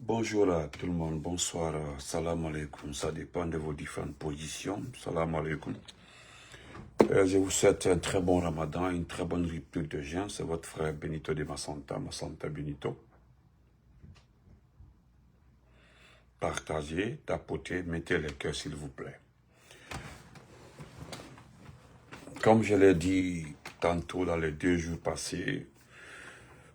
Bonjour à tout le monde, bonsoir, salam alaikum, ça dépend de vos différentes positions, salam alaikum. Je vous souhaite un très bon ramadan, une très bonne rupture de jeûne, c'est votre frère Benito de Massanta Benito. Partagez, tapotez, mettez les cœurs s'il vous plaît. Comme je l'ai dit tantôt dans les 2 jours passés,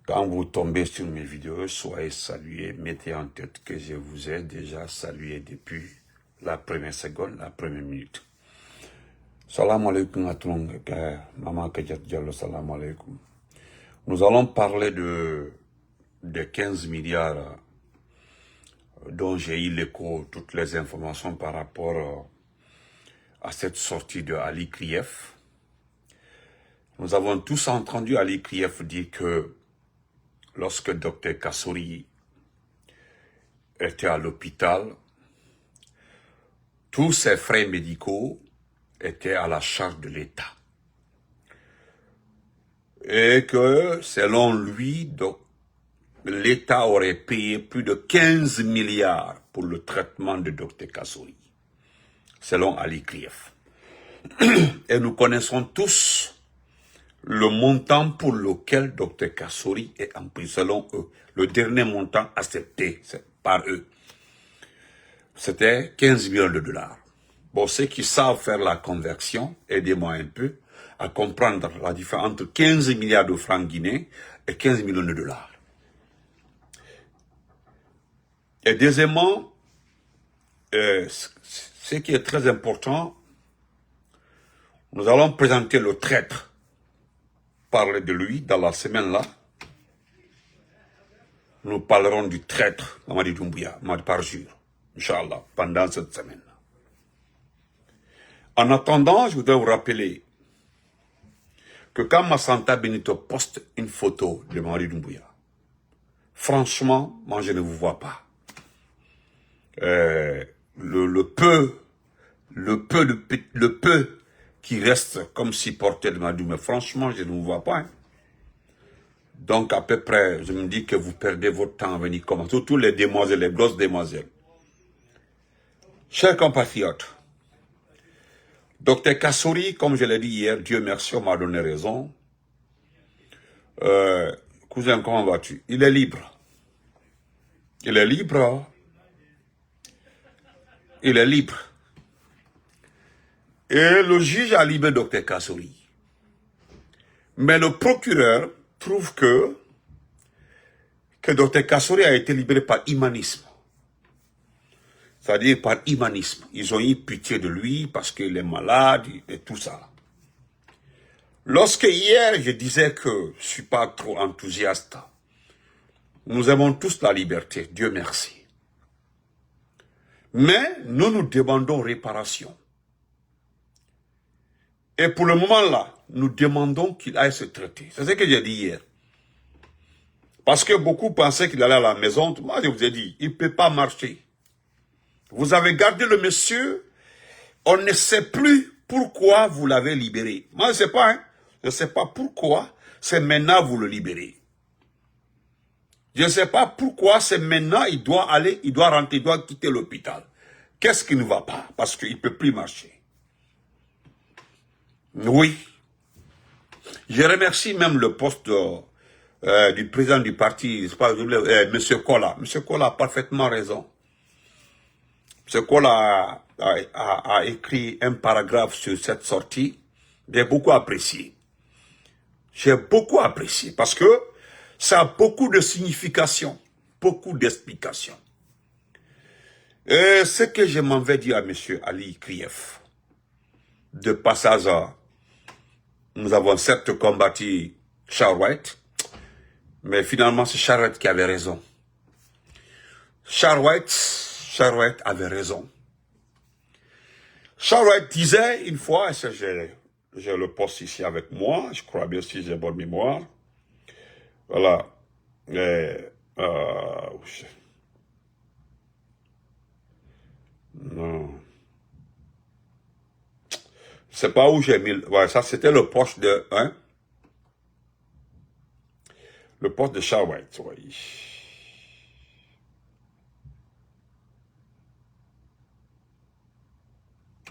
quand vous tombez sur mes vidéos, soyez salués, mettez en tête que je vous ai déjà salué depuis la première seconde, la première minute. Salam alaikum à tout le monde, Maman Kajat Diallo, salam alaikum. Nous allons parler de 15 milliards dont j'ai eu l'écho, toutes les informations par rapport à cette sortie de Ali Krief. Nous avons tous entendu Ali Krief dire que lorsque Dr Kassouri était à l'hôpital, tous ses frais médicaux étaient à la charge de l'État. Et que, selon lui, l'État aurait payé plus de 15 milliards pour le traitement de Dr Kassouri, selon Ali Krief. Et nous connaissons tous le montant pour lequel Dr Kassouri est en prison, selon eux. Le dernier montant accepté par eux, c'était 15 millions de dollars. Bon, ceux qui savent faire la conversion, aidez-moi un peu à comprendre la différence entre 15 milliards de francs guinéens et 15 millions de dollars. Et deuxièmement, ce qui est très important, nous allons présenter le traître, parler de lui dans la semaine-là. Nous parlerons du traître, Mamadi Doumbouya, par jour, Inch'Allah, pendant cette semaine. En attendant, je voudrais vous rappeler que quand Massanta Benito poste une photo de Mamadi Doumbouya, franchement, moi je ne vous vois pas. Le peu qui reste comme supporter de Mamadi Doumbouya, franchement, je ne vous vois pas. Hein. Donc, à peu près, je me dis que vous perdez votre temps à venir commenter, surtout les demoiselles, les grosses demoiselles. Chers compatriotes, Dr Kassouri, comme je l'ai dit hier, Dieu merci, on m'a donné raison. Cousin, comment vas-tu? Il est libre. Il est libre. Il est libre. Et le juge a libéré Dr Kassouri. Mais le procureur trouve que Dr Kassouri a été libéré par humanisme. C'est-à-dire par humanisme. Ils ont eu pitié de lui parce qu'il est malade et tout ça. Lorsque hier, je disais que je ne suis pas trop enthousiaste, nous aimons tous la liberté, Dieu merci. Mais nous nous demandons réparation. Et pour le moment là, nous demandons qu'il aille se traiter. C'est ce que j'ai dit hier. Parce que beaucoup pensaient qu'il allait à la maison. Moi, je vous ai dit, il ne peut pas marcher. Vous avez gardé le monsieur, on ne sait plus pourquoi vous l'avez libéré. Moi, je ne sais pas, hein. Je ne sais pas pourquoi c'est maintenant vous le libérez. Je ne sais pas pourquoi c'est maintenant il doit aller, il doit rentrer, il doit quitter l'hôpital. Qu'est-ce qui ne va pas? Parce qu'il ne peut plus marcher. Oui. Je remercie même le poste du président du parti, M. Kola. M. Kola a parfaitement raison. M. Kola a écrit un paragraphe sur cette sortie. J'ai beaucoup apprécié. J'ai beaucoup apprécié parce que ça a beaucoup de signification, beaucoup d'explications. Et ce que je m'en vais dire à M. Ali Krief, de passage, nous avons certes combattu Charwet, mais finalement c'est Charwet qui avait raison. Charwet avait raison. Charwet disait une fois, j'ai le poste ici avec moi, je crois bien si j'ai bonne mémoire. Voilà. Non. C'est pas où j'ai mis. Ouais, ça c'était le poste de. Hein? Le poste de Charwet, oui.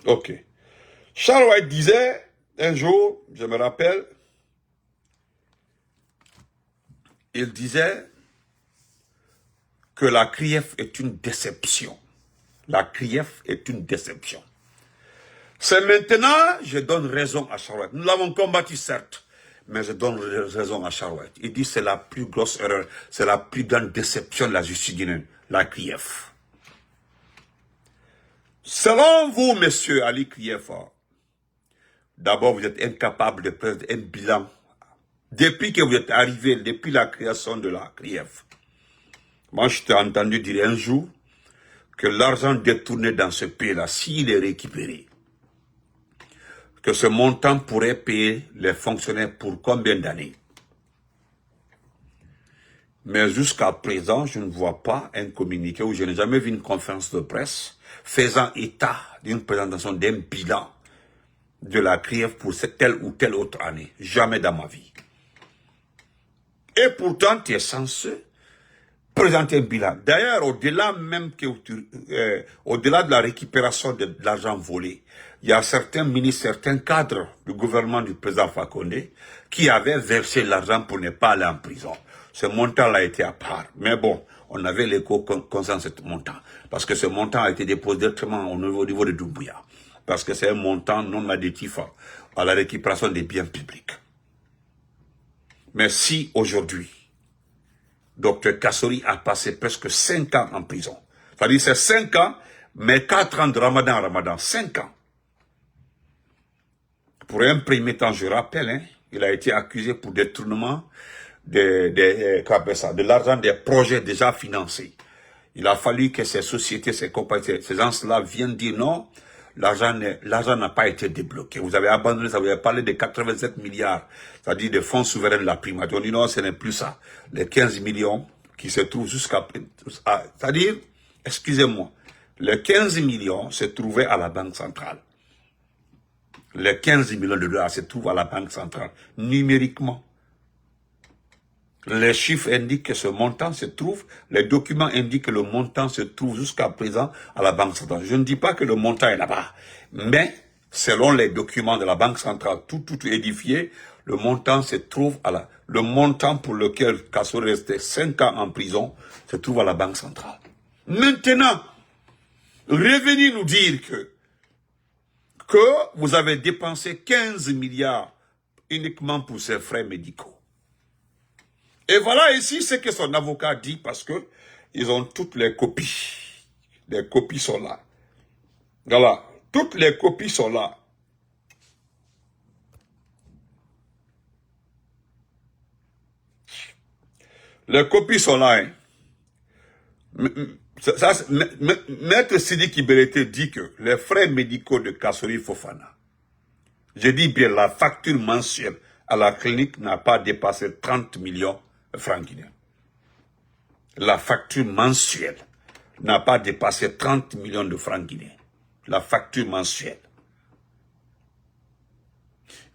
Ok. Charles White disait, un jour, je me rappelle, il disait que la CRIEF est une déception. La CRIEF est une déception. C'est maintenant, je donne raison à Charles White. Nous l'avons combattu, certes, mais je donne raison à Charles White. Il dit que c'est la plus grosse erreur, c'est la plus grande déception de la justice guinéenne, la CRIEF. Selon vous, monsieur Ali Krief, d'abord, vous êtes incapable de faire un bilan. Depuis que vous êtes arrivé, depuis la création de la CRIEF, moi, je t'ai entendu dire un jour que l'argent détourné dans ce pays-là, s'il est récupéré, que ce montant pourrait payer les fonctionnaires pour combien d'années? Mais jusqu'à présent, je ne vois pas un communiqué où je n'ai jamais vu une conférence de presse faisant état d'une présentation d'un bilan de la CRIEF pour telle ou telle autre année. Jamais dans ma vie. Et pourtant, tu es censé présenter un bilan. D'ailleurs, au-delà même au-delà de la récupération de l'argent volé, il y a certains ministres, certains cadres du gouvernement du président Fakonde qui avaient versé l'argent pour ne pas aller en prison. Ce montant-là a été à part. Mais bon, on avait l'écho concernant ce montant. Parce que ce montant a été déposé directement au niveau de Doumbouya. Parce que c'est un montant non additif à la récupération des biens publics. Mais si aujourd'hui, Dr Kassori a passé presque 5 ans en prison, c'est-à-dire c'est 5 ans, mais 4 ans de Ramadan à Ramadan, 5 ans. Pour un premier temps, je rappelle, hein, il a été accusé pour détournement de l'argent des projets déjà financés. Il a fallu que ces sociétés, ces compagnies, ces gens-là viennent dire non, l'argent n'a pas été débloqué. Vous avez abandonné ça, vous avez parlé de 87 milliards, c'est-à-dire des fonds souverains de la primature. On dit non, ce n'est plus ça. Les 15 millions qui se trouvent c'est-à-dire, excusez-moi, les 15 millions se trouvaient à la Banque centrale. Les 15 millions de dollars se trouvent à la Banque centrale, numériquement. Les chiffres indiquent que ce montant se trouve, les documents indiquent que le montant se trouve jusqu'à présent à la Banque centrale. Je ne dis pas que le montant est là-bas, mais selon les documents de la Banque centrale, tout édifié, le montant se trouve le montant pour lequel Kassori restait 5 ans en prison se trouve à la Banque centrale. Maintenant, revenez nous dire que vous avez dépensé 15 milliards uniquement pour ces frais médicaux. Et voilà ici ce que son avocat dit parce que ils ont toutes les copies. Les copies sont là. Voilà, toutes les copies sont là. Les copies sont là. Hein. Maître Sidi Kibelete dit que les frais médicaux de Kassori Fofana, je dis bien la facture mensuelle à la clinique n'a pas dépassé 30 millions de francs guinéens. La facture mensuelle n'a pas dépassé 30 millions de francs guinéens. La facture mensuelle.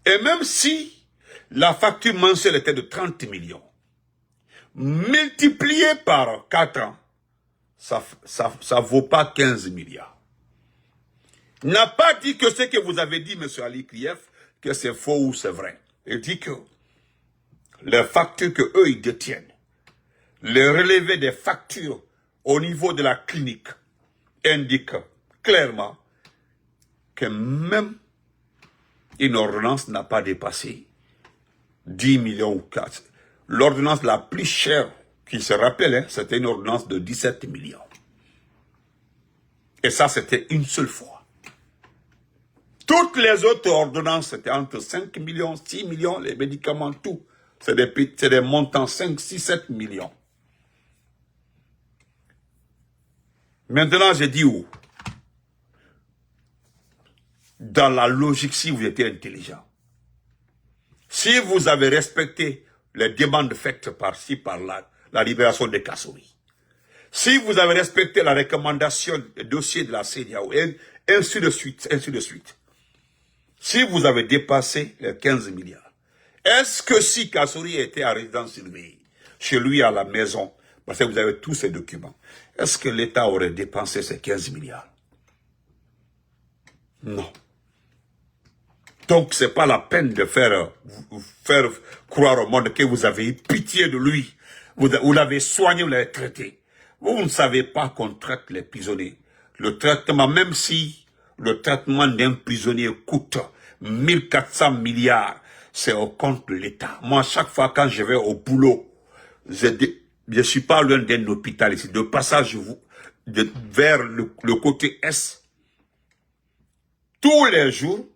Et même si la facture mensuelle était de 30 millions, multiplié par 4 ans, ça vaut pas 15 milliards. N'a pas dit que ce que vous avez dit, M. Ali Krief, que c'est faux ou c'est vrai. Il dit que les factures que eux ils détiennent, les relevés des factures au niveau de la clinique indiquent clairement que même une ordonnance n'a pas dépassé 10 millions ou 4. L'ordonnance la plus chère qui se rappelle, hein, c'était une ordonnance de 17 millions. Et ça, c'était une seule fois. Toutes les autres ordonnances, c'était entre 5 millions, 6 millions, les médicaments, tout. C'est des montants 5, 6, 7 millions. Maintenant, je dis où? Dans la logique, si vous étiez intelligent, si vous avez respecté les demandes faites par-ci, par-là, la libération de Kassori, si vous avez respecté la recommandation du dossier de la CEDEAO, et ainsi de suite, ainsi de suite, si vous avez dépassé les 15 milliards, est-ce que si Kassori était à résidence surveillée, chez lui à la maison, parce que vous avez tous ces documents, est-ce que l'État aurait dépensé ces 15 milliards? Non. Donc, c'est pas la peine de faire croire au monde que vous avez eu pitié de lui. Vous l'avez soigné, vous l'avez traité. Vous ne savez pas qu'on traite les prisonniers. Le traitement, même si le traitement d'un prisonnier coûte 1400 milliards, c'est au compte de l'État. Moi, chaque fois quand je vais au boulot, je suis pas loin d'un hôpital ici. De passage vers le côté Est, tous les jours,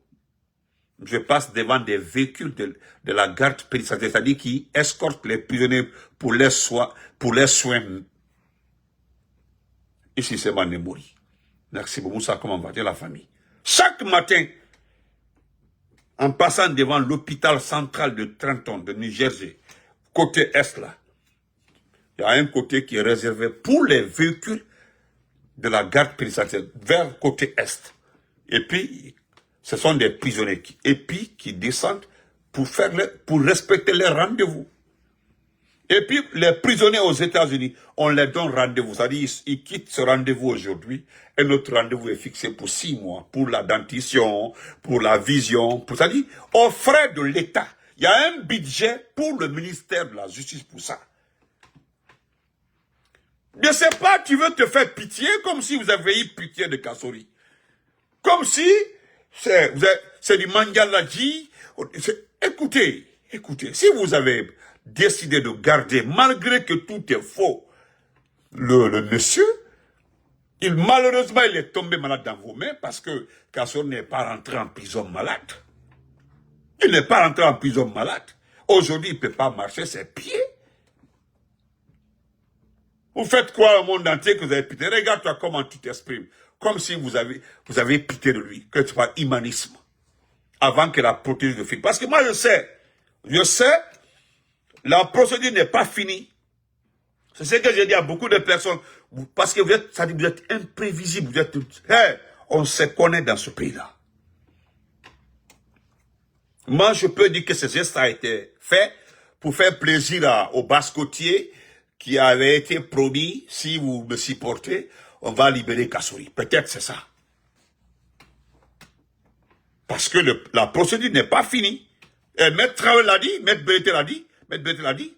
je passe devant des véhicules de la garde pénitentiaire, c'est-à-dire qui escortent les prisonniers pour les soins. Ici, c'est Manemori. Merci beaucoup, ça, comment va la famille. Chaque matin, en passant devant l'hôpital central de Trenton, de New Jersey, côté Est, là, il y a un côté qui est réservé pour les véhicules de la garde pénitentiaire, vers côté Est. Et puis, ce sont des prisonniers qui descendent pour respecter les rendez-vous. Et puis, les prisonniers aux États-Unis, on leur donne rendez-vous. C'est-à-dire, ils quittent ce rendez-vous aujourd'hui, et notre rendez-vous est fixé pour 6 mois, pour la dentition, pour la vision, c'est-à-dire, aux frais de l'État. Il y a un budget pour le ministère de la Justice pour ça. Je ne sais pas, tu veux te faire pitié, comme si vous avez eu pitié de Kassory. Comme si, c'est du Mangaladji. Écoutez, si vous avez décidé de garder, malgré que tout est faux, le monsieur, malheureusement, il est tombé malade dans vos mains parce que Kassory n'est pas rentré en prison malade. Il n'est pas rentré en prison malade. Aujourd'hui, il ne peut pas marcher ses pieds. Vous faites croire au monde entier que vous avez pitié. Regarde-toi comment tu t'exprimes. Comme si vous avez pitié de lui. Que tu sois humanisme. Avant que la procédure ne finisse. Parce que moi, je sais, la procédure n'est pas finie. C'est ce que j'ai dit à beaucoup de personnes. Parce que vous êtes imprévisible. On se connaît dans ce pays-là. Moi, je peux dire que ce geste a été fait pour faire plaisir aux Basse-Côtiers qui avait été promis, si vous me supportez, on va libérer Kassory. Peut-être c'est ça. Parce que la procédure n'est pas finie. Et Maître Traoré l'a dit, Maître Berté l'a dit,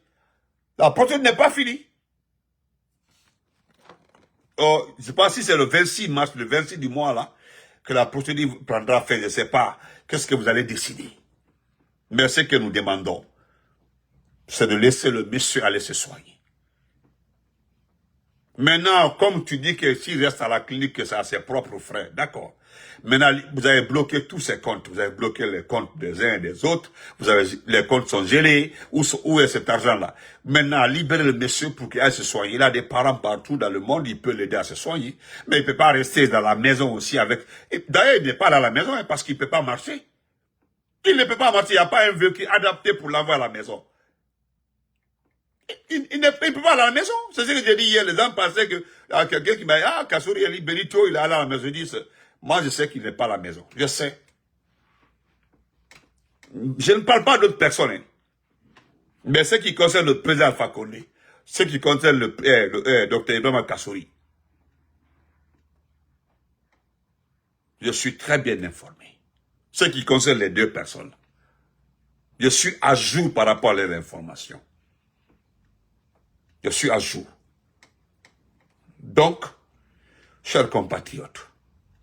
la procédure n'est pas finie. Oh, je ne sais pas si c'est le 26 mars, le 26 du mois là, que la procédure prendra fin. Je ne sais pas. Qu'est-ce que vous allez décider? Mais ce que nous demandons, c'est de laisser le monsieur aller se soigner. Maintenant, comme tu dis que s'il reste à la clinique, que c'est à ses propres frais, d'accord. Maintenant, vous avez bloqué tous ces comptes. Vous avez bloqué les comptes des uns et des autres. Les comptes sont gelés. Où est cet argent-là? Maintenant, libérez le monsieur pour qu'il aille se soigner. Il a des parents partout dans le monde. Il peut l'aider à se soigner. Mais il ne peut pas rester dans la maison aussi avec... D'ailleurs, il n'est pas dans la maison parce qu'il ne peut pas marcher. Il ne peut pas marcher. Il n'y a pas un véhicule adapté pour l'avoir à la maison. Il ne peut pas aller à la maison. C'est ce que j'ai dit hier. Les gens pensaient que quelqu'un qui m'a dit, ah, Kassory, Ali Benito, il est allé à la maison. Je dis, moi, je sais qu'il n'est pas à la maison. Je sais. Je ne parle pas d'autres personnes. Hein. Mais ce qui concerne le président Alpha Condé, ce qui concerne le Dr Ibrahima Kassory, je suis très bien informé. Ce qui concerne les deux personnes, je suis à jour par rapport à leurs informations. Je suis à jour. Donc, chers compatriotes,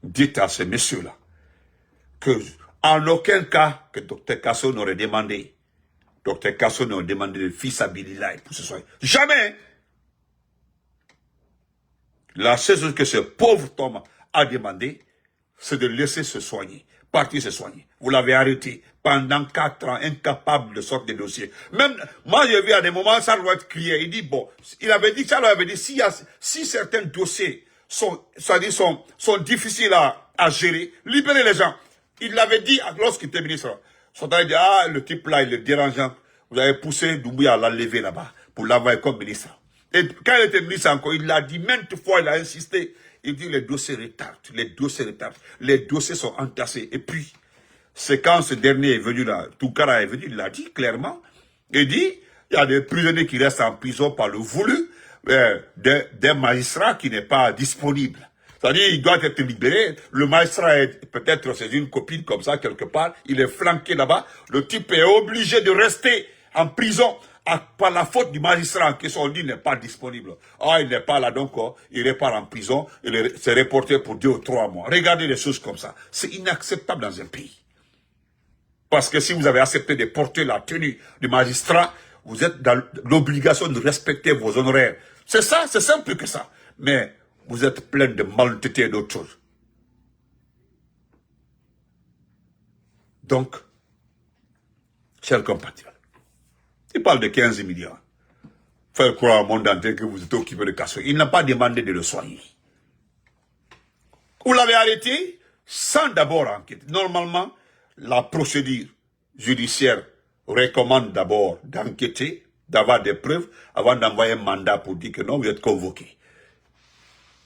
dites à ces messieurs-là que, en aucun cas, que Dr Kassory n'aurait demandé, de fils habilillah pour ce soir. Jamais! La seule chose que ce pauvre Thomas a demandé, c'est de laisser se soigner, partir se soigner. Vous l'avez arrêté pendant 4 ans, incapable de sortir des dossiers. Même, moi j'ai vu à des moments, ça doit être crié. Il dit, bon, Charles avait dit, si certains dossiers sont difficiles à gérer, libérez les gens. Il l'avait dit lorsqu'il était ministre. Son dit, ah, le type là, il est dérangeant. Vous avez poussé Doumbouya à l'enlever là-bas, pour l'avoir comme ministre. Et quand il était ministre encore, il l'a dit maintes fois, il a insisté. Il dit, les dossiers retardent, les dossiers sont entassés. Et puis, c'est quand ce dernier est venu là, Tounkara est venu, il l'a dit clairement. Il dit, il y a des prisonniers qui restent en prison par le voulu d'un magistrat qui n'est pas disponible. C'est-à-dire, il doit être libéré. Le magistrat est peut-être, c'est une copine comme ça, quelque part. Il est flanqué là-bas. Le type est obligé de rester en prison par la faute du magistrat en question. On dit qu'il n'est pas disponible. Ah, il n'est pas là, donc il repart en prison. Il s'est reporté pour 2 ou 3 mois. Regardez les choses comme ça. C'est inacceptable dans un pays. Parce que si vous avez accepté de porter la tenue du magistrat, vous êtes dans l'obligation de respecter vos honoraires. C'est ça, c'est simple que ça. Mais vous êtes plein de malhonnêteté et d'autres choses. Donc, chers compatriotes, il parle de 15 milliards. Faire croire au monde entier que vous êtes occupé de Kasso. Il n'a pas demandé de le soigner. Vous l'avez arrêté sans d'abord enquête. Normalement, la procédure judiciaire recommande d'abord d'enquêter, d'avoir des preuves, avant d'envoyer un mandat pour dire que non, vous êtes convoqué.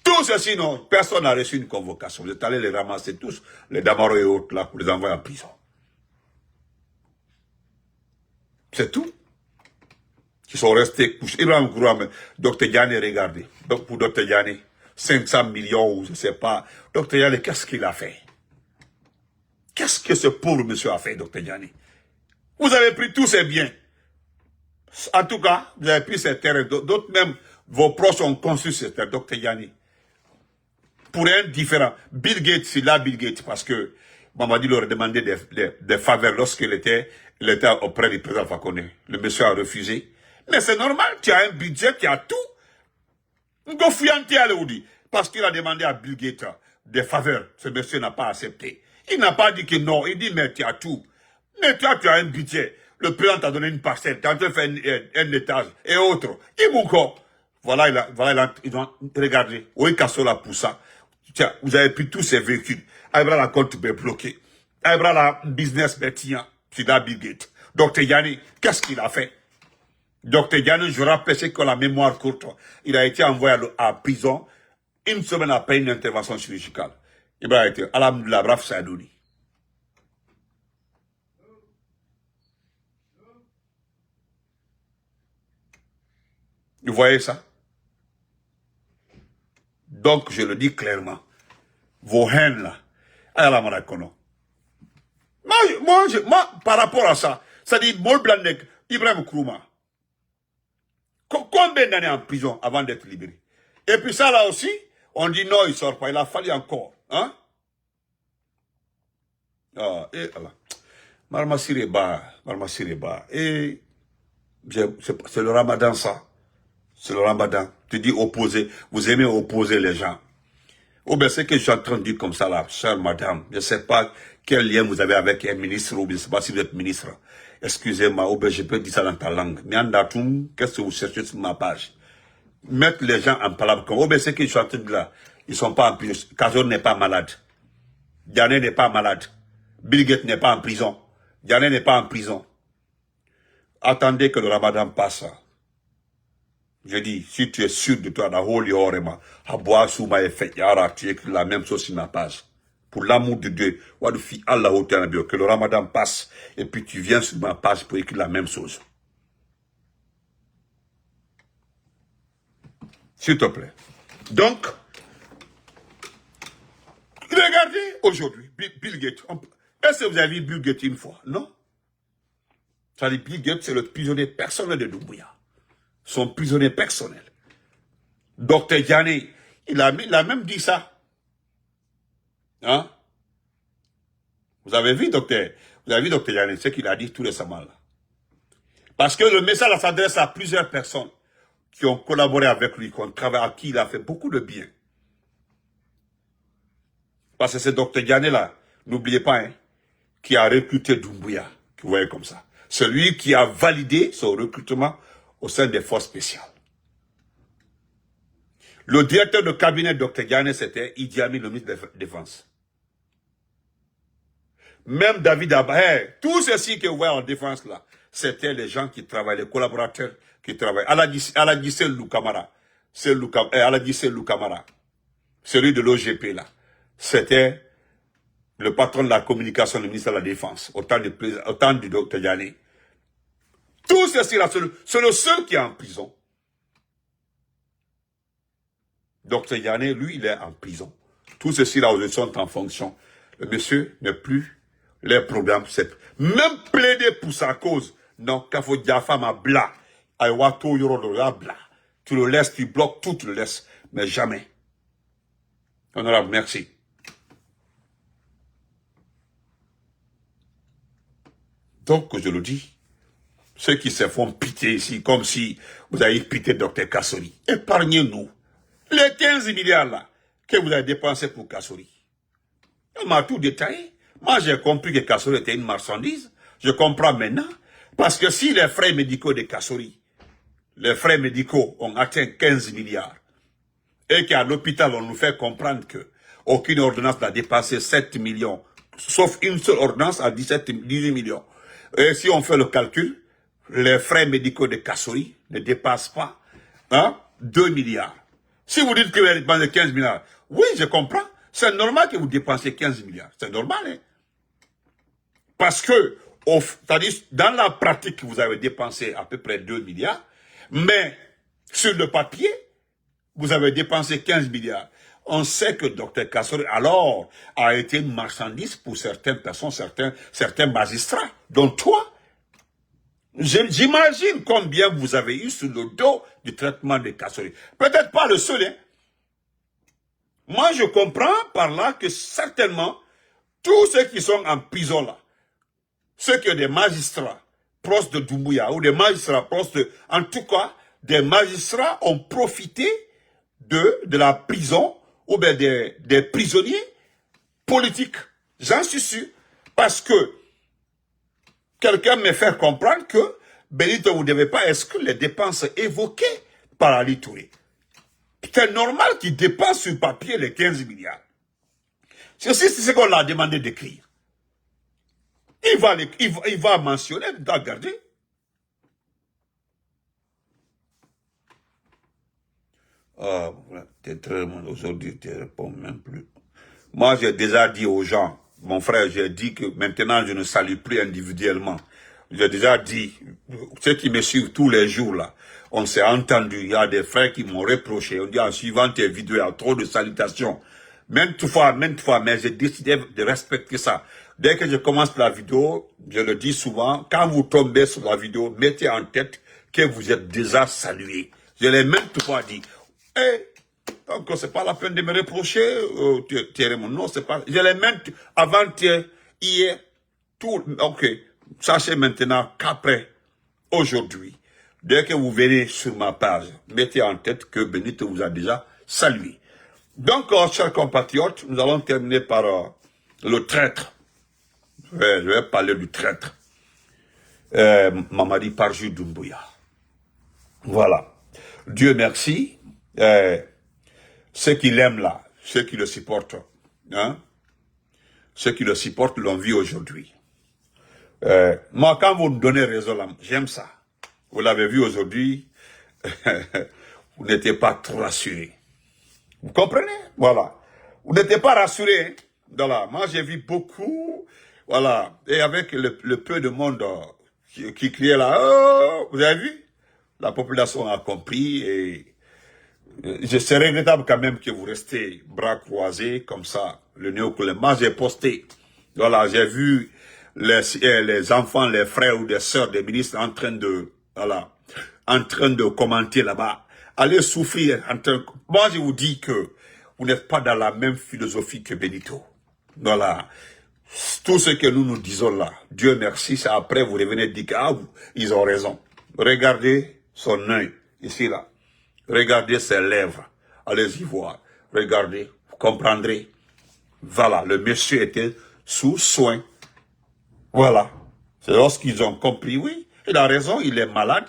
Tout ceci, non, personne n'a reçu une convocation. Vous êtes allés les ramasser tous, les Damaro et autres, là, pour les envoyer en prison. C'est tout. Qui sont restés couchés. Ibrahim Kouram, Dr Diané, regardez. Donc pour Dr Diané, 500 millions ou je ne sais pas. Dr Diané, qu'est-ce qu'il a fait? Qu'est-ce que ce pauvre monsieur a fait, Dr Diané? Vous avez pris tous ses biens. En tout cas, vous avez pris ces terrains. D'autres même, vos proches ont construit ces terres, Dr Diané. Pour un différent. Bill Gates, c'est là Bill Gates, parce que Mamadi leur a demandé des faveurs lorsqu'il était auprès du président Fakonde. Le monsieur a refusé. Mais c'est normal, tu as un budget, tu as tout. Parce qu'il a demandé à Bill Gates des faveurs. Ce monsieur n'a pas accepté. Il n'a pas dit que non. Il dit, mais tu as tout. Mais toi, tu as un budget. Le président t'a donné une parcelle. Tu as fait un étage et autres. Voilà, regardez. Oui, Kassola pour ça. Tiens, vous avez pris tous ces véhicules. Aïbra la compte bloqué. Aïbra la business bétien. C'est là Bill Gates. Dr Yanni, qu'est-ce qu'il a fait? Dr Yanni, je rappelle, c'est que la mémoire courte. Il a été envoyé à prison une semaine après une intervention chirurgicale. Il a été à la brave Sadouni. Vous voyez ça? Donc, je le dis clairement. Vos haines là, à la Marakono. Moi, par rapport à ça, ça dit, Mol Blandek, Ibrahim Kourouma. Combien d'années en prison avant d'être libéré? Et puis ça là aussi, on dit non, il sort pas, il a fallu encore. Hein? Ah, et voilà. Marmasireba. Et c'est le ramadan ça. C'est le ramadan. Tu dis opposer. Vous aimez opposer les gens. Oh ben c'est que je suis en train de dire comme ça là, chère madame. Je ne sais pas quel lien vous avez avec un ministre ou je ne sais pas si vous êtes ministre. Excusez-moi, oh ben je peux dire ça dans ta langue. Miandatoum, qu'est-ce que vous cherchez sur ma page? Mettre les gens en palabre comme, oh ben c'est que je suis en train de dire là. Ils sont pas en prison. Kazor n'est pas malade. Diané n'est pas malade. Bill Gates n'est pas en prison. Diané n'est pas en prison. Attendez que le ramadan passe. Je dis, si tu es sûr de toi, tu écris la même chose sur ma page. Pour l'amour de Dieu, que le ramadan passe, et puis tu viens sur ma page pour écrire la même chose. S'il te plaît. Donc, regardez aujourd'hui, Bill Gates. Est-ce que vous avez vu Bill Gates une fois? Non. Ça dit, Bill Gates, c'est le prisonnier personnel de Doumbouya. Son prisonnier personnel. Dr Diané, il a même dit ça. Hein? Vous avez vu, Dr Diané, ce qu'il a dit tout récemment là. Parce que le message s'adresse à plusieurs personnes qui ont collaboré avec lui, qui ont travaillé, à qui il a fait beaucoup de bien. Parce que c'est Dr Diané là, n'oubliez pas, hein, qui a recruté Doumbouya, vous voyez comme ça. Celui qui a validé son recrutement au sein des forces spéciales. Le directeur de cabinet de Dr Diané, c'était Idi Amin, le ministre de la Défense. Même David Abba, tout ceci que vous voyez en défense là, c'était les gens qui travaillent, les collaborateurs qui travaillent. Aladjissé Loukamara, Aladjissé Loukamara, celui de l'OGP là, c'était le patron de la communication du ministre de la Défense, au temps du Dr Diané. Tout ceci là, c'est le seul qui est en prison. Dr Diané, lui, il est en prison. Tout ceci là, ils sont en fonction. Le monsieur n'est plus les programmes. C'est même plaider pour sa cause. Non, quand faut dire femme à bla, aïwato yoro bla. Tu le laisses, tu bloques tout, tu le laisses. Mais jamais. Honorable, merci. Donc, je le dis, ceux qui se font pitié ici, comme si vous avez pitié Dr Kassori, épargnez-nous. Les 15 milliards là, que vous avez dépensés pour Kassori. On m'a tout détaillé. Moi, j'ai compris que Kassori était une marchandise. Je comprends maintenant. Parce que si les frais médicaux de Kassori, les frais médicaux ont atteint 15 milliards, et qu'à l'hôpital, on nous fait comprendre que aucune ordonnance n'a dépassé 7 millions, sauf une seule ordonnance à 18 millions. Et si on fait le calcul, les frais médicaux de Kassori ne dépassent pas 2 milliards. Si vous dites que vous dépensez 15 milliards, oui, je comprends. C'est normal que vous dépensiez 15 milliards. C'est normal, hein? Parce que, c'est-à-dire, dans la pratique, vous avez dépensé à peu près 2 milliards, mais sur le papier, vous avez dépensé 15 milliards. On sait que Dr Kassori, alors, a été une marchandise pour certaines personnes, certains magistrats. Donc toi, j'imagine combien vous avez eu sur le dos du traitement de Kassori. Peut-être pas le seul, hein. Moi, je comprends par là que certainement, tous ceux qui sont en prison là, ceux qui sont des magistrats proches de Doumbouya, ou des magistrats proches de... En tout cas, des magistrats ont profité de la prison, ou bien des prisonniers politiques. J'en suis sûr. Parce que quelqu'un me fait comprendre que Benito, vous ne devez pas exclure les dépenses évoquées par Ali Touré. C'est normal qu'il dépasse sur papier les 15 milliards. Ceci, c'est ce qu'on l'a demandé d'écrire. Il va mentionner, il doit garder. Ah, aujourd'hui, tu ne réponds même plus. Moi, j'ai déjà dit aux gens, mon frère, j'ai dit que maintenant, je ne salue plus individuellement. J'ai déjà dit, ceux qui me suivent tous les jours, là, on s'est entendu, il y a des frères qui m'ont reproché, on dit en suivant tes vidéos, il y a trop de salutations. Maintes fois, mais j'ai décidé de respecter ça. Dès que je commence la vidéo, je le dis souvent, quand vous tombez sur la vidéo, mettez en tête que vous êtes déjà salué. Je l'ai maintes fois dit. Donc, c'est pas la peine de me reprocher, non, c'est pas, je l'ai maintes, avant-hier, hier, tout, ok. Sachez maintenant qu'après, aujourd'hui, dès que vous venez sur ma page, mettez en tête que Benito vous a déjà salué. Donc, chers compatriotes, nous allons terminer par le traître. Je vais parler du traître. Mamadi Parjou Doumbouya. Voilà. Dieu merci. Ceux qui l'aiment là, ceux qui le supportent, hein, ceux qui le supportent l'ont vu aujourd'hui. Moi, quand vous me donnez raison là, j'aime ça. Vous l'avez vu aujourd'hui, vous n'étiez pas trop rassuré. Vous comprenez? Voilà. Vous n'étiez pas rassuré. Hein? Voilà. Moi, j'ai vu beaucoup. Voilà. Et avec le peu de monde qui criait là, oh, vous avez vu? La population a compris et c'est regrettable quand même que vous restez bras croisés comme ça, le néocolon. Moi, j'ai posté. Voilà, j'ai vu les enfants, les frères ou les sœurs des ministres en train de, voilà, en train de commenter là-bas. Allez souffrir. Moi, je vous dis que vous n'êtes pas dans la même philosophie que Benito. Voilà. Tout ce que nous disons là, Dieu merci, c'est après vous revenez dire que ils ont raison. Regardez son œil, ici là. Regardez ses lèvres. Allez-y voir. Regardez, vous comprendrez. Voilà, le monsieur était sous soin. Voilà. C'est lorsqu'ils ont compris, oui, il a raison, il est malade.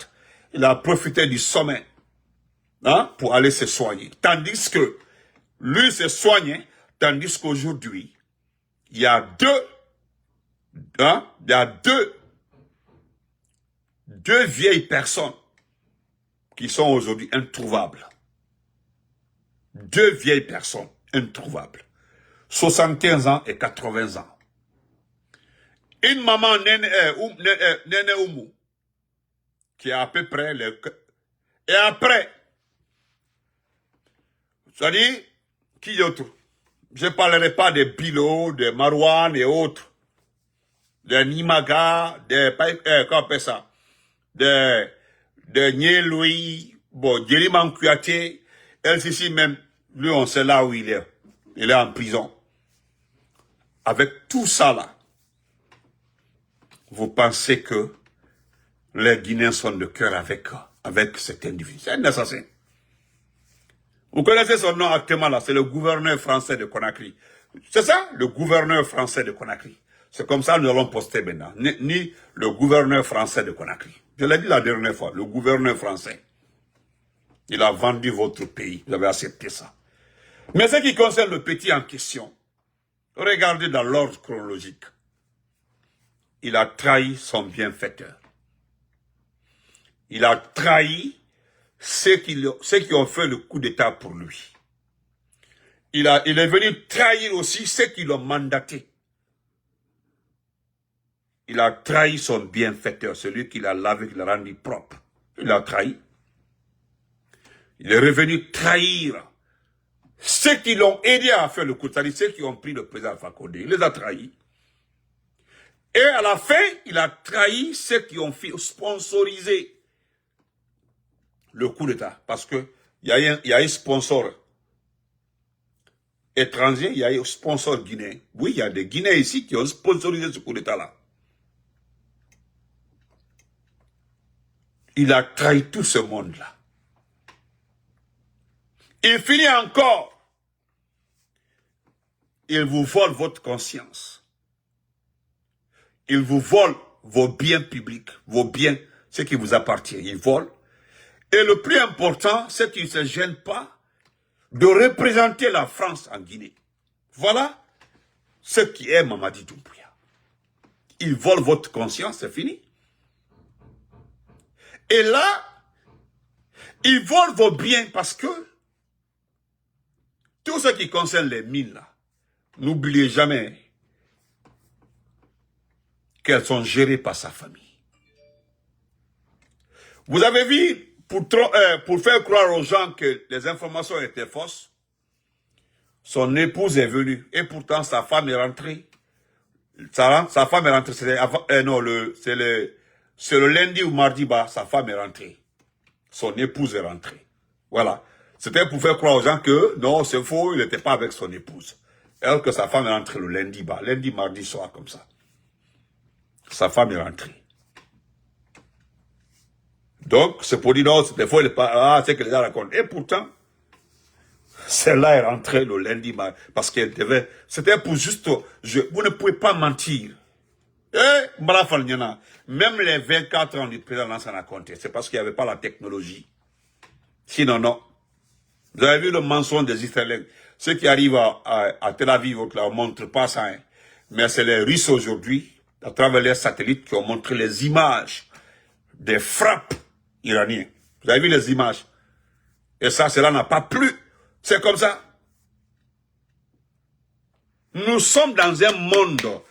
Il a profité du sommeil, hein, pour aller se soigner. Tandis que lui se soignait, tandis qu'aujourd'hui, il y a deux vieilles personnes qui sont aujourd'hui introuvables. Deux vieilles personnes introuvables. 75 ans et 80 ans. Une maman Nene Oumou, qui a à peu près les... Et après, c'est-à-dire, qui d'autre? Je ne parlerai pas des Bilo, des Marouane et autres, des Nimaga, des, comment on appelle ça, des Nieloui, bon, Djeliman Kouyaté, LCC même, lui on sait là où il est. Il est en prison. Avec tout ça là, vous pensez que les Guinéens sont de cœur avec cet individu. C'est un assassin. Vous connaissez son nom actuellement là, c'est le gouverneur français de Conakry. C'est ça, le gouverneur français de Conakry. C'est comme ça que nous allons poster maintenant. Ni le gouverneur français de Conakry. Je l'ai dit la dernière fois, le gouverneur français. Il a vendu votre pays, vous avez accepté ça. Mais ce qui concerne le petit en question, regardez dans l'ordre chronologique. Il a trahi son bienfaiteur. Il a trahi ceux qui ont fait le coup d'État pour lui. Il est venu trahir aussi ceux qui l'ont mandaté. Il a trahi son bienfaiteur, celui qui l'a lavé, qui l'a rendu propre. Il l'a trahi. Il est revenu trahir ceux qui l'ont aidé à faire le coup, c'est-à-dire ceux qui ont pris le président Alpha Condé. Il les a trahis. Et à la fin, il a trahi ceux qui ont sponsorisé le coup d'État. Parce que il y a un sponsor étranger, il y a un sponsor guinéen. Oui, il y a des Guinéens ici qui ont sponsorisé ce coup d'État-là. Il a trahi tout ce monde-là. Il finit encore. Il vous vole votre conscience. Il vous vole vos biens publics, vos biens, ce qui vous appartient. Il vole. Et le plus important, c'est qu'il ne se gêne pas de représenter la France en Guinée. Voilà ce qui est Mamadi Doumbouya. Il vole votre conscience, c'est fini. Et là, il vole vos biens parce que tout ce qui concerne les mines, là, n'oubliez jamais qu'elles sont gérées par sa famille. Vous avez vu, pour faire croire aux gens que les informations étaient fausses, son épouse est venue et pourtant sa femme est rentrée. Sa femme est rentrée, c'est le lundi ou mardi, sa femme est rentrée. Son épouse est rentrée. Voilà. C'était pour faire croire aux gens que non, c'est faux, il n'était pas avec son épouse. Alors que sa femme est rentrée le lundi, lundi, mardi soir, comme ça. Sa femme est rentrée. Donc, c'est pour dire non, c'était faux, c'est que les gens racontent. Et pourtant, celle-là est rentrée le lundi, parce qu'elle devait, c'était pour juste, vous ne pouvez pas mentir. Même les 24 ans du président Lansana a compté, c'est parce qu'il n'y avait pas la technologie. Sinon, non. Vous avez vu le mensonge des Israéliens. Ceux qui arrivent à Tel Aviv, on ne montre pas ça. Hein. Mais c'est les Russes aujourd'hui, à travers les satellites, qui ont montré les images des frappes iraniennes. Vous avez vu les images. Et ça, cela n'a pas plu. C'est comme ça. Nous sommes dans un monde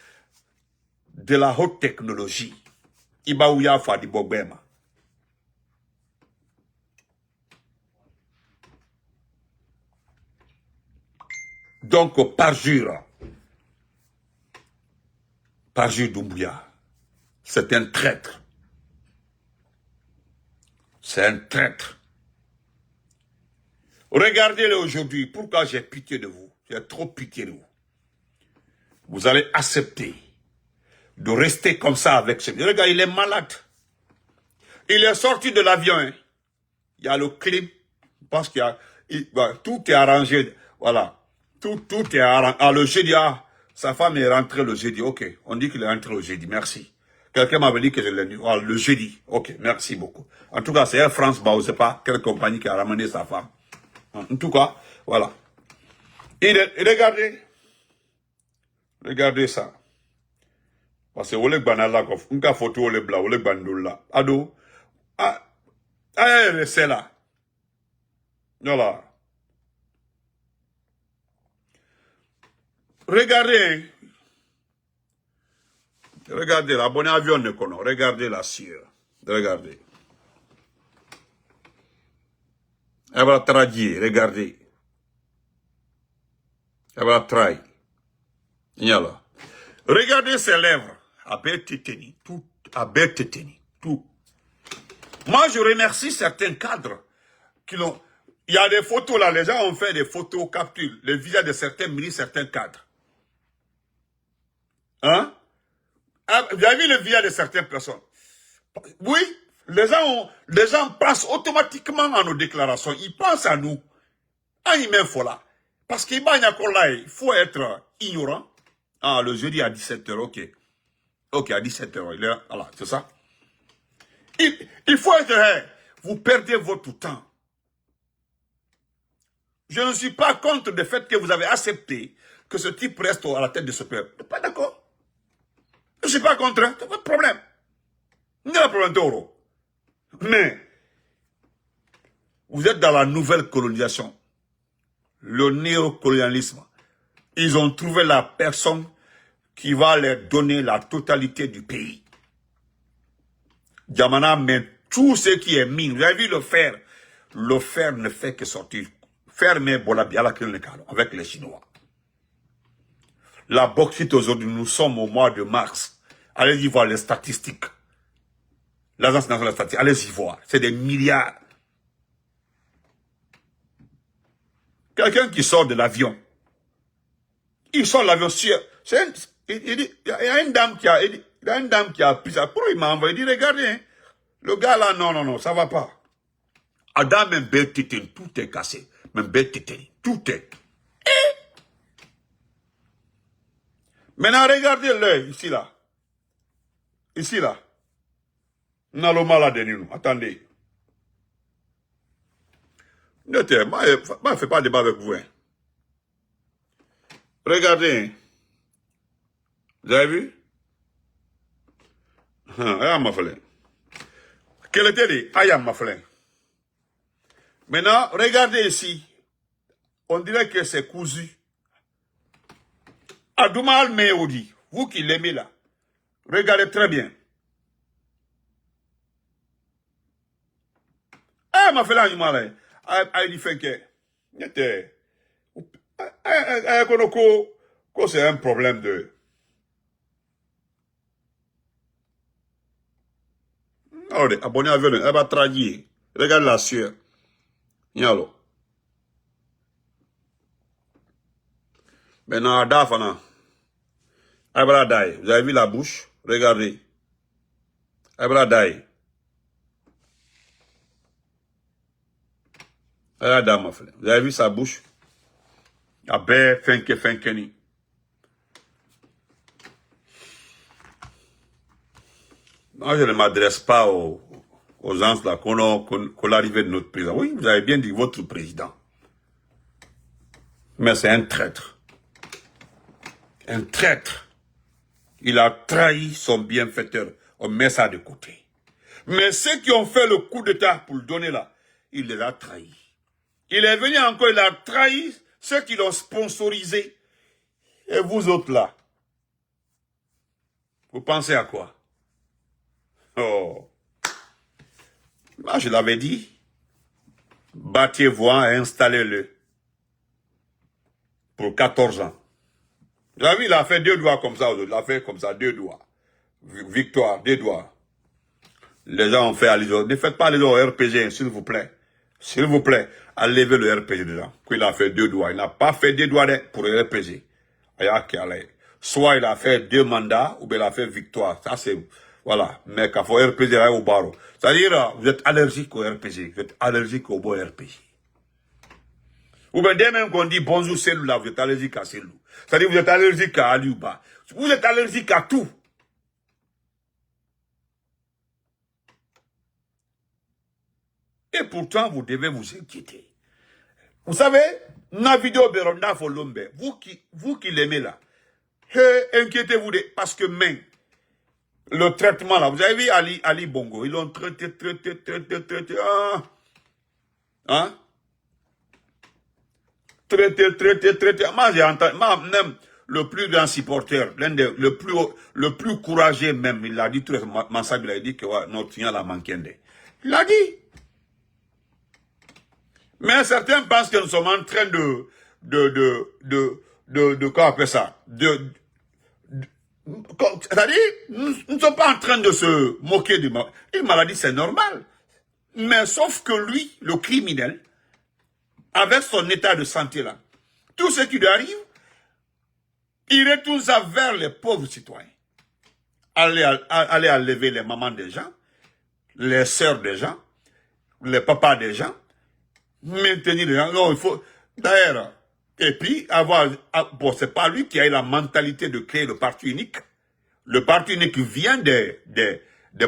de la haute technologie. Ibaouya Fadi Bogbema. Donc, parjure Doumbouya, c'est un traître. C'est un traître. Regardez-le aujourd'hui. Pourquoi j'ai pitié de vous? J'ai trop pitié de vous. Vous allez accepter de rester comme ça avec ce... Regarde, il est malade. Il est sorti de l'avion. Hein. Il y a le clim. Je pense qu'il y a... tout est arrangé. Voilà. Tout est arrangé. Ah, le jeudi, sa femme est rentrée le jeudi. Ok. On dit qu'il est rentré le jeudi. Merci. Quelqu'un m'avait dit que je l'ai dit. Ah, le jeudi. Ok. Merci beaucoup. En tout cas, c'est Air France, je ne sais pas quelle compagnie qui a ramené sa femme. En tout cas, voilà. Et regardez ça. Parce que Oleg Banalakov, une photo Oleg Bla, Oleg Bandoula. Ado, c'est là. Voilà. Regardez. Regardez, la bonne avion ne connaît. Regardez la cire. Regardez. Elle va traduire, regardez. Elle va trahir. Yala. Regardez ses lèvres. Abel Téteni. Tout. Abel Téteni. Tout. Moi, je remercie certains cadres qui l'ont... Il y a des photos là, les gens ont fait des photos, capturent les visages de certains ministres, certains cadres. Hein? Vous avez vu le visage de certaines personnes? Oui, les gens pensent automatiquement à nos déclarations. Ils pensent à nous. Ah, il m'en faut là. Parce qu'il il faut être ignorant. Ah, le jeudi à 17h, ok. Ok, à 17h, voilà, c'est ça. Il faut être, vous perdez votre temps. Je ne suis pas contre le fait que vous avez accepté que ce type reste à la tête de ce peuple. Je ne suis pas d'accord. Je ne suis pas contre, hein. C'est pas de problème. Il n'y a pas de problème d'euro. Mais, vous êtes dans la nouvelle colonisation. Le néocolonialisme. Ils ont trouvé la personne qui va leur donner la totalité du pays. Djamena met tout ce qui est mine. Vous avez vu le fer? Le fer ne fait que sortir. Fermez Bolabiala avec les Chinois. La bauxite aujourd'hui, nous sommes au mois de mars. Allez-y voir les statistiques. L'Agence nationale de statistique, allez-y voir. C'est des milliards. Quelqu'un qui sort de l'avion. Il sort de l'avion. Il y a une dame qui a pris ça. Pour il m'a envoyé. Il dit, regardez, hein, le gars là, non, ça va pas. Adam, même bête, tout est cassé. Même bête, tout est. Maintenant, regardez l'œil, ici, là. Ici, là. Naloma là, nous. Attendez. Notez, moi, je ne fais pas de débat avec vous. Hein. Regardez. Vous avez vu? Ayam Mafalin. Quel était les Ayam Mafalin? Maintenant, regardez ici. On dirait que c'est cousu. Adoumal Meodi, vous qui l'aimez là, regardez très bien. Ah, ma fait là, il fait que, c'est un problème de. Abonnez avec elle va traduire. Regarde la sueur. Yalo. Maintenant, Adafana. Abradai, vous avez vu la bouche? Regardez. Abradai. Regardez, ma frère. Vous avez vu sa bouche? Abé, fenkeni. Moi, je ne m'adresse pas aux gens là, qu'on l'arrivée de notre président. Oui, vous avez bien dit votre président. Mais c'est un traître. Un traître. Il a trahi son bienfaiteur. On met ça de côté. Mais ceux qui ont fait le coup d'état pour le donner là, il les a trahis. Il est venu encore, il a trahi ceux qui l'ont sponsorisé. Et vous autres là, vous pensez à quoi? Oh. Moi, je l'avais dit. Battez-vous et installez-le. Pour 14 ans. Vous avez vu, il a fait 2 doigts comme ça. Il a fait comme ça, 2 doigts. Victoire, 2 doigts. Les gens ont fait à l'ISO. Ne faites pas les au RPG, s'il vous plaît. S'il vous plaît, enlevez le RPG dedans. Il a fait 2 doigts. Il n'a pas fait 2 doigts pour le RPG. Soit il a fait 2 mandats, ou bien il a fait victoire. Ça, c'est... Voilà. Mais quand il faut RPG, là, au barreau. C'est-à-dire, vous êtes allergique au RPG. Vous êtes allergique au bon RPG. Ou bien dès même qu'on dit bonjour cellule là, vous êtes allergique à cellule. C'est-à-dire vous êtes allergique à Aliouba. Vous êtes allergique à tout. Et pourtant, vous devez vous inquiéter. Vous savez, na vidéo Beronda Folombe, vous qui l'aimez là, inquiétez-vous parce que même le traitement là, vous avez vu Ali Bongo, ils l'ont traité, hein? Traité. Moi, j'ai entendu, même le plus grand supporter, le plus courageux même, il l'a dit, Mansab, il a dit que ouais, notre signal a manqué. Il l'a dit. Mais certains pensent que nous sommes en train comment on appelle ça, c'est-à-dire, nous ne sommes pas en train de se moquer une maladie, c'est normal. Mais sauf que lui, le criminel, avec son état de santé là, tout ce qui lui arrive, il retourne ça vers les pauvres citoyens. Aller enlever les mamans des gens, les sœurs des gens, les papas des gens, maintenir les gens. Non, il faut, d'ailleurs, et puis bon, c'est pas lui qui a eu la mentalité de créer le parti unique. Le parti unique vient des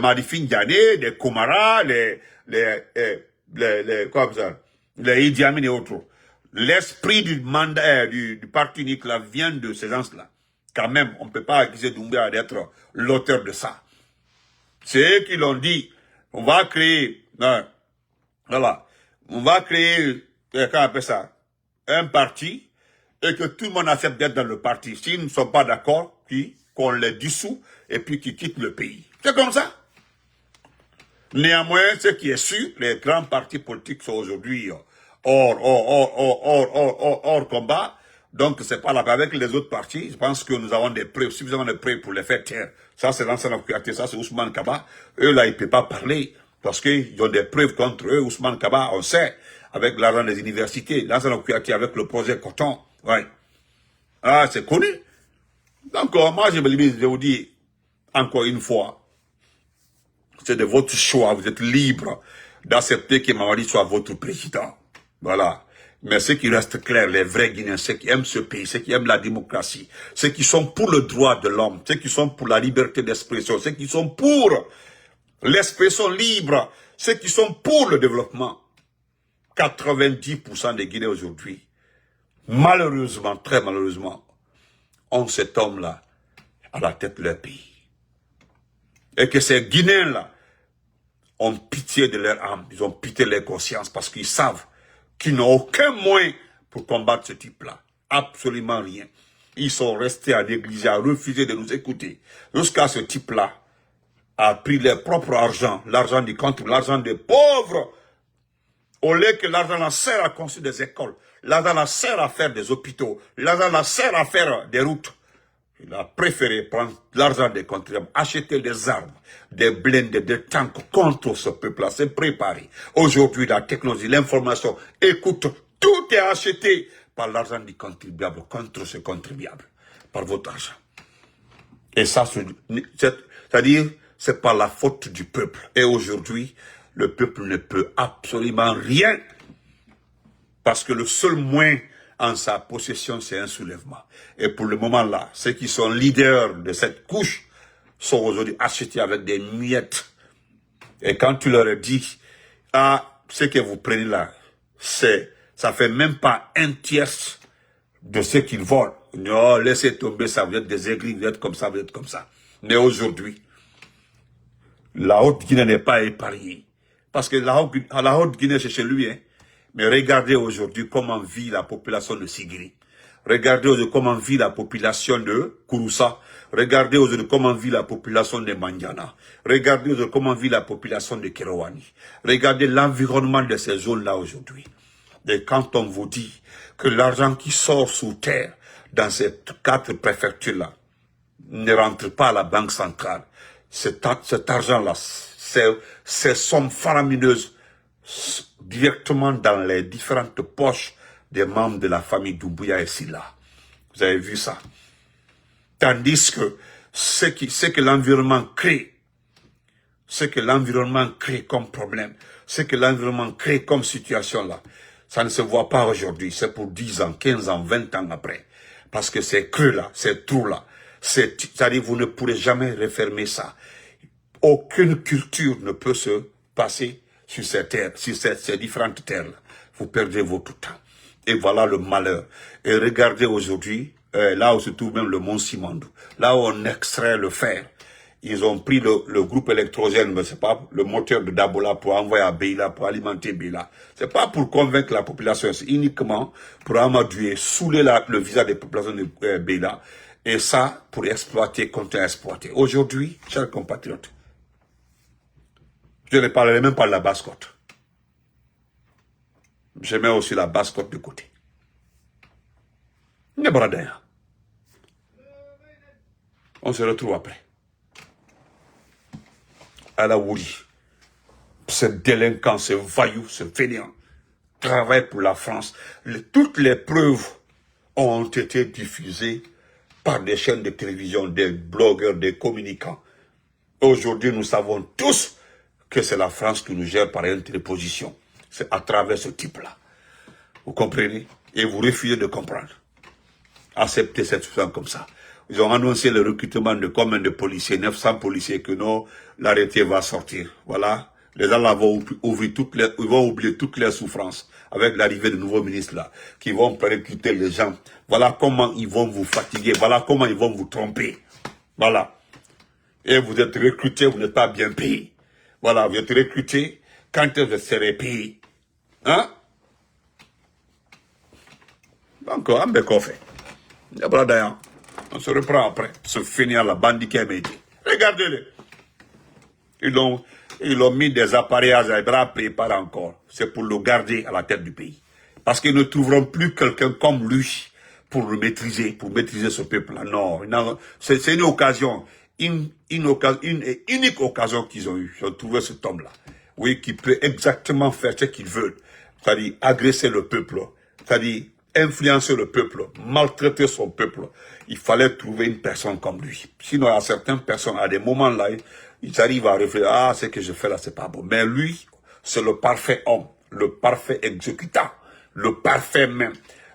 Marifine Diané, des Komara, quoi ça, les Idi Amin et autres. L'esprit du mandat, du parti unique là vient de ces gens-là. Quand même, on ne peut pas accuser Doumbouya d'être l'auteur de ça. C'est eux qui l'ont dit. On va créer, voilà, on va créer, comment on appelle ça, un parti, et que tout le monde accepte d'être dans le parti. S'ils ne sont pas d'accord, qu'on les dissout, et puis qu'ils quittent le pays. C'est comme ça. Néanmoins, ce qui est sûr, les grands partis politiques sont aujourd'hui hors combat. Donc, c'est pas là avec les autres partis. Je pense que nous avons des preuves, suffisamment de preuves pour les faire taire. Ça, c'est l'ancien Kouyaté, ça, c'est Ousmane Kaba. Eux, là, ils ne peuvent pas parler parce qu'ils ont des preuves contre eux. Ousmane Kaba, on sait, avec l'argent des universités. L'ancien Kouyaté, avec le projet Coton. Ouais. Ah, c'est connu. Donc, moi, je vous dis, encore une fois, c'est de votre choix. Vous êtes libre d'accepter que Mamadi soit votre président. Voilà. Mais ce qui reste clair, les vrais Guinéens, ceux qui aiment ce pays, ceux qui aiment la démocratie, ceux qui sont pour le droit de l'homme, ceux qui sont pour la liberté d'expression, ceux qui sont pour l'expression libre, ceux qui sont pour le développement. 90% des Guinéens aujourd'hui, malheureusement, très malheureusement, ont cet homme-là à la tête de leur pays. Et que ces Guinéens-là ont pitié de leur âme, ils ont pitié de leur conscience parce qu'ils savent qu'ils n'ont aucun moyen pour combattre ce type-là. Absolument rien. Ils sont restés à négliger, à refuser de nous écouter. Jusqu'à ce type-là a pris leur propre argent, l'argent du contribuable, l'argent des pauvres. Au lieu que l'argent la sert à construire des écoles, l'argent la sert à faire des hôpitaux, l'argent la sert à faire des routes. Il a préféré prendre l'argent des contribuables, acheter des armes, des blindés, des tanks contre ce peuple-là. C'est préparé. Aujourd'hui, la technologie, l'information, écoute, tout est acheté par l'argent du contribuable contre ce contribuable, par votre argent. Et ça, c'est-à-dire, c'est par la faute du peuple. Et aujourd'hui, le peuple ne peut absolument rien parce que le seul moyen en sa possession, c'est un soulèvement. Et pour le moment là, ceux qui sont leaders de cette couche sont aujourd'hui achetés avec des miettes. Et quand tu leur dis, ah, ce que vous prenez là, ça fait même pas un tiers de ce qu'ils volent. Non, laissez tomber ça, vous êtes des aigris, vous êtes comme ça, vous êtes comme ça. Mais aujourd'hui, la Haute-Guinée n'est pas épargnée. Parce que la Haute-Guinée, c'est chez lui, hein. Mais regardez aujourd'hui comment vit la population de Sigiri. Regardez aujourd'hui comment vit la population de Kouroussa. Regardez aujourd'hui comment vit la population de Mandiana. Regardez aujourd'hui comment vit la population de Kérouani. Regardez l'environnement de ces zones-là aujourd'hui. Et quand on vous dit que l'argent qui sort sous terre dans ces 4 préfectures-là ne rentre pas à la banque centrale, cet argent-là, ces sommes faramineuses, directement dans les différentes poches des membres de la famille Doumbouya et Silla. Vous avez vu ça. Tandis que ce que l'environnement crée, ce que l'environnement crée comme problème, ce que l'environnement crée comme situation là, ça ne se voit pas aujourd'hui. C'est pour 10 ans, 15 ans, 20 ans après. Parce que ces creux là, ces trous là, c'est-à-dire vous ne pourrez jamais refermer ça. Aucune culture ne peut se passer sur ces terres, sur ces différentes terres-là. Vous perdez votre temps. Et voilà le malheur. Et regardez aujourd'hui, là où se trouve même le Mont Simandou, là où on extrait le fer. Ils ont pris le groupe électrogène, mais c'est pas le moteur de Dabola pour envoyer à Beila, pour alimenter Beila. C'est pas pour convaincre la population, c'est uniquement pour amadouer, saouler le visage des populations de Beila. Et ça, pour exploiter, continuer à exploiter. Aujourd'hui, chers compatriotes, je ne parlerai même pas de la basse-côte. Je mets aussi la basse-côte de côté. On se retrouve après. À la Wouri. Ce délinquant, ce voyou, ce fainéant, travaille pour la France. Toutes les preuves ont été diffusées par des chaînes de télévision, des blogueurs, des communicants. Aujourd'hui, nous savons tous que c'est la France qui nous gère par une téléposition. C'est à travers ce type-là. Vous comprenez? Et vous refusez de comprendre. Acceptez cette situation comme ça. Ils ont annoncé le recrutement de combien de policiers, 900 policiers, que non, l'arrêté va sortir. Voilà. Les gens là vont oublier toutes les souffrances avec l'arrivée de nouveaux ministres là, qui vont recruter les gens. Voilà comment ils vont vous fatiguer. Voilà comment ils vont vous tromper. Voilà. Et vous êtes recrutés, vous n'êtes pas bien payé. Voilà, vous êtes recrutés quand vous serez payé. Hein? Donc, on fait. On se reprend après. Se finir la bandit qui a été. Regardez-les. Ils ont mis des appareillages à bras préparés encore. C'est pour le garder à la tête du pays. Parce qu'ils ne trouveront plus quelqu'un comme lui pour le maîtriser, ce peuple-là. Non, c'est une occasion, une unique occasion qu'ils ont eue. Ils ont trouvé cet homme-là. Oui, qui peut exactement faire ce qu'il veut. C'est-à-dire agresser le peuple. C'est-à-dire influencer le peuple, maltraiter son peuple. Il fallait trouver une personne comme lui. Sinon, il y a certaines personnes, à des moments-là, ils arrivent à réfléchir, ah, ce que je fais là, c'est pas bon. Mais lui, c'est le parfait homme, le parfait exécutant, le parfait même.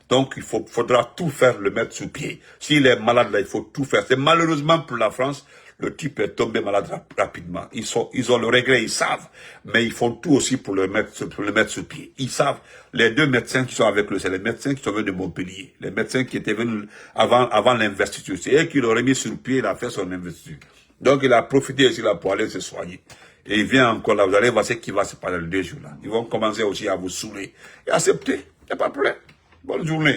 Donc, faudra tout faire, le mettre sous pied. S'il est malade là, il faut tout faire. C'est malheureusement pour la France, le type est tombé malade rapidement. Ils ont le regret, ils savent, mais ils font tout aussi pour le mettre sous pied. Ils savent. Les deux médecins qui sont avec lui, c'est les médecins qui sont venus de Montpellier. Les médecins qui étaient venus avant l'investiture. C'est eux qui l'ont remis sur le pied, il a fait son investiture. Donc, il a profité aussi là pour aller se soigner. Et il vient encore là, vous allez voir ce qui va se passer les 2 jours là. Ils vont commencer aussi à vous saouler. Et accepter. Il n'y a pas de problème. Bonne journée.